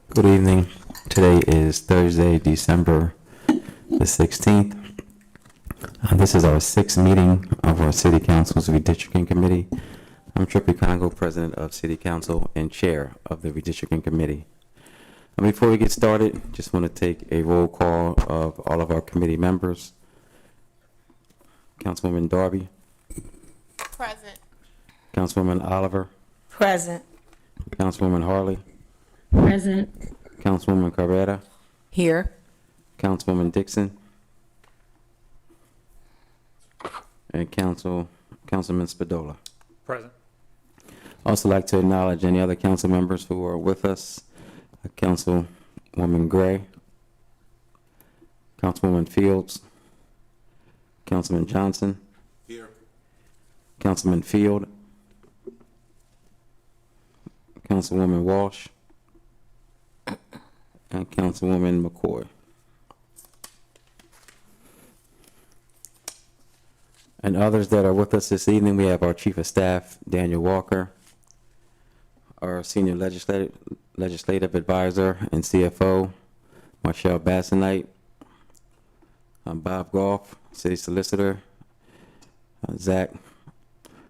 Good evening. Today is Thursday, December the 16th. This is our sixth meeting of our City Council's Redistricting Committee. I'm Trippy Congo, President of City Council and Chair of the Redistricting Committee. And before we get started, just want to take a roll call of all of our committee members. Councilwoman Darby. Present. Councilwoman Oliver. Present. Councilwoman Harley. Present. Councilwoman Carrera. Here. Councilwoman Dixon. And Councilman Spadola. Present. Also like to acknowledge any other council members who are with us. Councilwoman Gray, Councilwoman Fields, Councilman Johnson. Here. Councilman Field, Councilwoman Walsh, and Councilwoman McCoy. And others that are with us this evening, we have our Chief of Staff, Daniel Walker, our Senior Legislative Advisor and CFO, Marshall Bassanite, Bob Goff, City Solicitor, Zach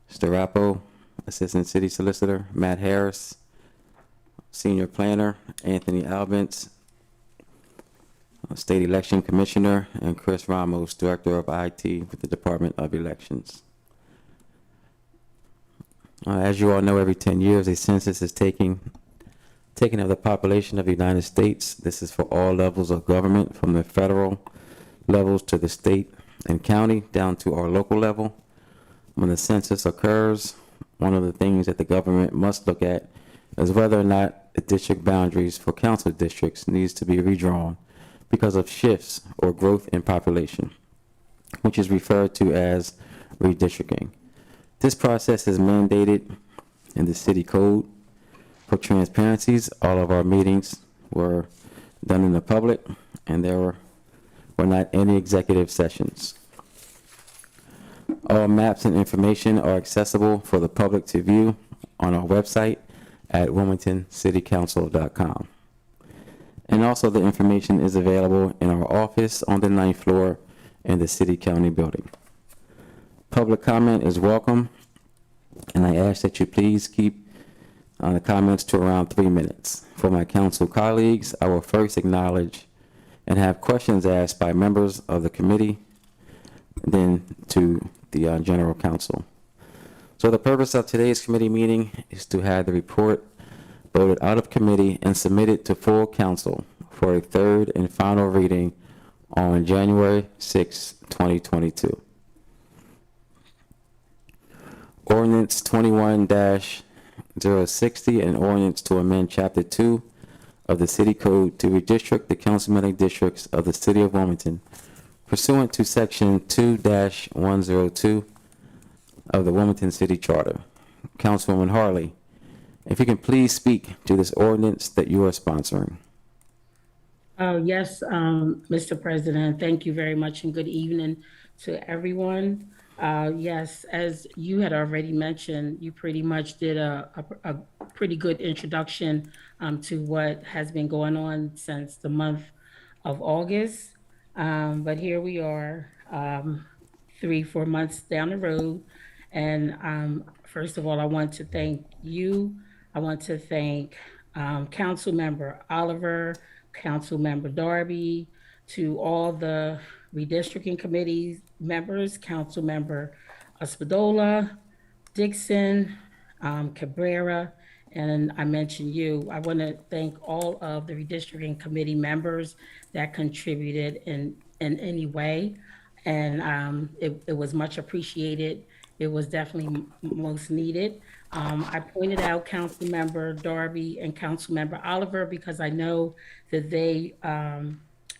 Starapo, Assistant City Solicitor, Matt Harris, Senior Planner, Anthony Albence, State Election Commissioner, and Chris Ramos, Director of IT with the Department of Elections. As you all know, every 10 years, a census is taken of the population of the United States. This is for all levels of government, from the federal levels to the state and county, down to our local level. When the census occurs, one of the things that the government must look at is whether or not the district boundaries for council districts needs to be redrawn because of shifts or growth in population, which is referred to as redistricting. This process is mandated in the city code. For transparencies, all of our meetings were done in the public, and there were not any executive sessions. All maps and information are accessible for the public to view on our website at wilmingtoncitycouncil.com. And also the information is available in our office on the 9th floor in the City County building. Public comment is welcome, and I ask that you please keep the comments to around 3 minutes. For my council colleagues, I will first acknowledge and have questions asked by members of the committee, then to the general counsel. So the purpose of today's committee meeting is to have the report voted out of committee and submitted to full council for a third and final reading on January 6, 2022. Ordinance 21-060, an ordinance to amend Chapter 2 of the City Code to redistrict the councilman districts of the City of Wilmington pursuant to Section 2-102 of the Wilmington City Charter. Councilwoman Harley, if you can please speak to this ordinance that you are sponsoring. Yes, Mr. President, thank you very much, and good evening to everyone. Yes, as you had already mentioned, you pretty much did a pretty good introduction to what has been going on since the month of August. But here we are, 3-4 months down the road. And first of all, I want to thank you. I want to thank Council Member Oliver, Council Member Darby, to all the redistricting committee members, Council Member Spadola, Dixon, Cabrera, and I mentioned you. I want to thank all of the redistricting committee members that contributed in any way, and it was much appreciated. It was definitely most needed. I pointed out Council Member Darby and Council Member Oliver because I know that they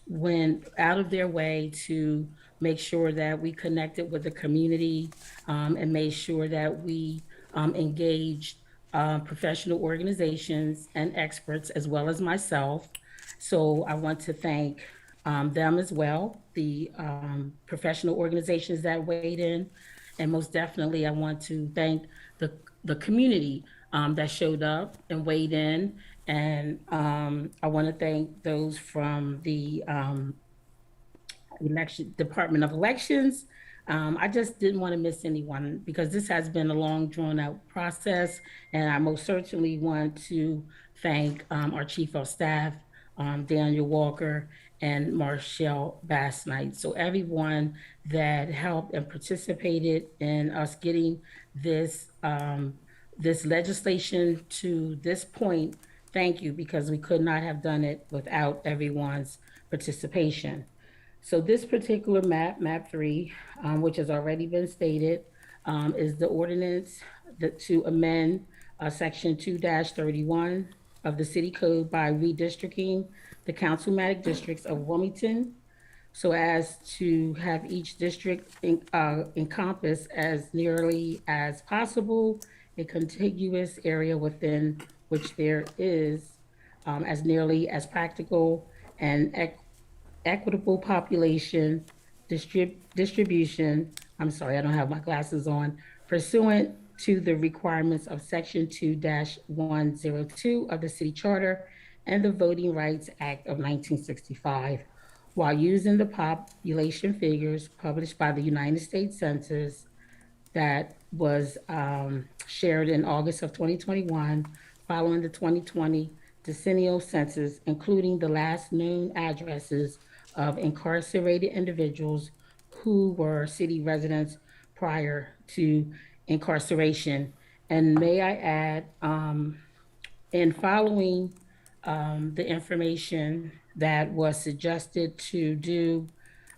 went out of their way to make sure that we connected with the community and made sure that we engaged professional organizations and experts as well as myself. So I want to thank them as well, the professional organizations that weighed in. And most definitely, I want to thank the community that showed up and weighed in. And I want to thank those from the Department of Elections. I just didn't want to miss anyone because this has been a long, drawn out process. And I most certainly want to thank our Chief of Staff, Daniel Walker, and Marshall Bass Knight. So everyone that helped and participated in us getting this, this legislation to this point, thank you, because we could not have done it without everyone's participation. So this particular map 3, which has already been stated, is the ordinance to amend section 2-31 of the city code by redistricting the councilmatic districts of Wilmington so as to have each district encompass as nearly as possible a contiguous area within which there is as nearly as practical and equitable population distribution, I'm sorry, I don't have my glasses on, pursuant to the requirements of Section 2-102 of the City Charter and the Voting Rights Act of 1965, while using the population figures published by the United States Census that was shared in August of 2021, following the 2020 decennial census, including the last known addresses of incarcerated individuals who were city residents prior to incarceration. And may I add, in following the information that was suggested to do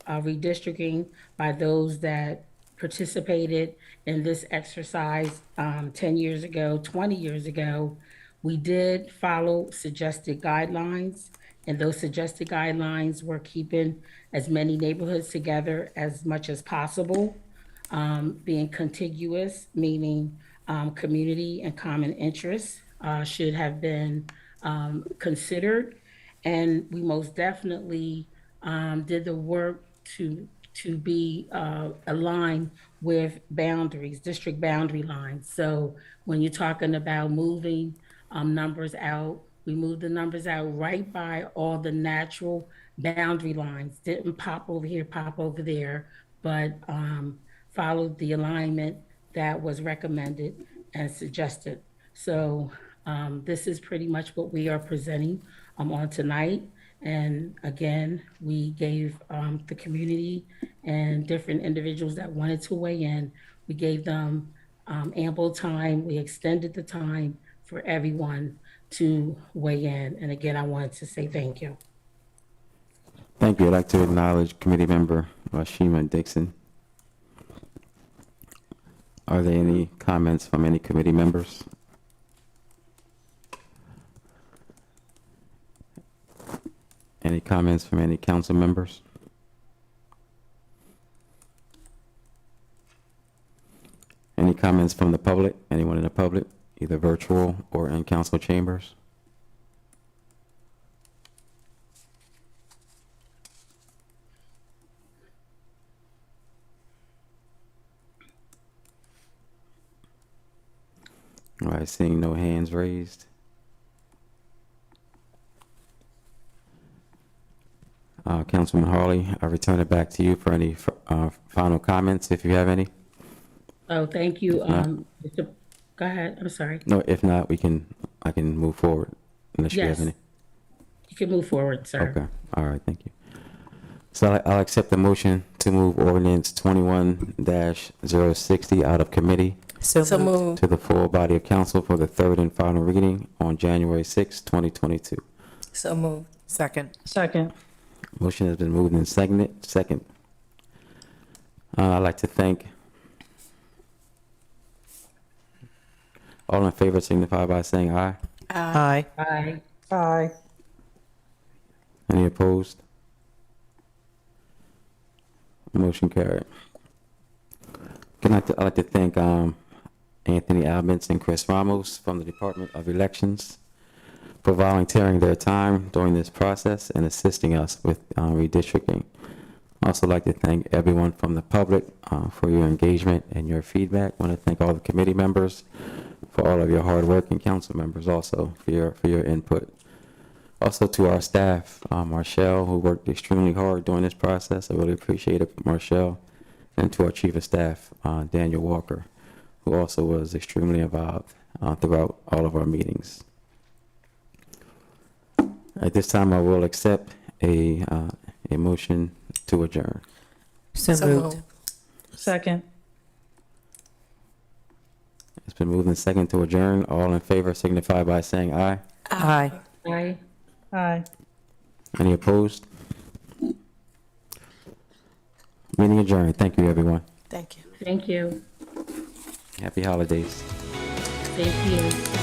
redistricting by those that participated in this exercise 10 years ago, 20 years ago, we did follow suggested guidelines, and those suggested guidelines were keeping as many neighborhoods together as much as possible, being contiguous, meaning community and common interests should have been considered. And we most definitely did the work to be aligned with boundaries, district boundary lines. So when you're talking about moving numbers out, we moved the numbers out right by all the natural boundary lines. Didn't pop over here, pop over there, but followed the alignment that was recommended and suggested. So this is pretty much what we are presenting on tonight. And again, we gave the community and different individuals that wanted to weigh in, we gave them ample time. We extended the time for everyone to weigh in. And again, I wanted to say thank you. Thank you. I'd like to acknowledge Committee Member Shima Dixon. Are there any comments from any committee members? Any comments from any council members? Any comments from the public? Anyone in the public, either virtual or in council chambers? All right, seeing no hands raised. Councilman Hawley, I return it back to you for any final comments, if you have any. Oh, thank you. No. Go ahead. I'm sorry. No, if not, I can move forward unless you have Yes. any. You can move forward, sir. Okay, all right, thank you. So I'll accept the motion to move ordinance 21-060 out of committee So moved. to the full body of council for the third and final reading on January 6, 2022. So moved. Second. Second. Motion has been moved and seconded. Second. I'd like to thank all in favor signify by saying aye. Aye. Aye. Aye. Any opposed? Motion carried. I'd like to thank Anthony Albans and Chris Ramos from the Department of Elections for volunteering their time during this process and assisting us with redistricting. I'd also like to thank everyone from the public for your engagement and your feedback. I want to thank all the committee members for all of your hard work, and council members also for your input. Also to our staff, Marshall, who worked extremely hard during this process. I really appreciate it, Marshall. And to our chief of staff, Daniel Walker, who also was extremely involved throughout all of our meetings. At this time, I will accept a motion to adjourn. So moved. Second. It's been moved and second to adjourn. All in favor signify by saying aye. Aye. Aye. Aye. Any opposed? Meeting adjourned. Thank you, everyone. Thank you. Thank you. Happy holidays. Same to you.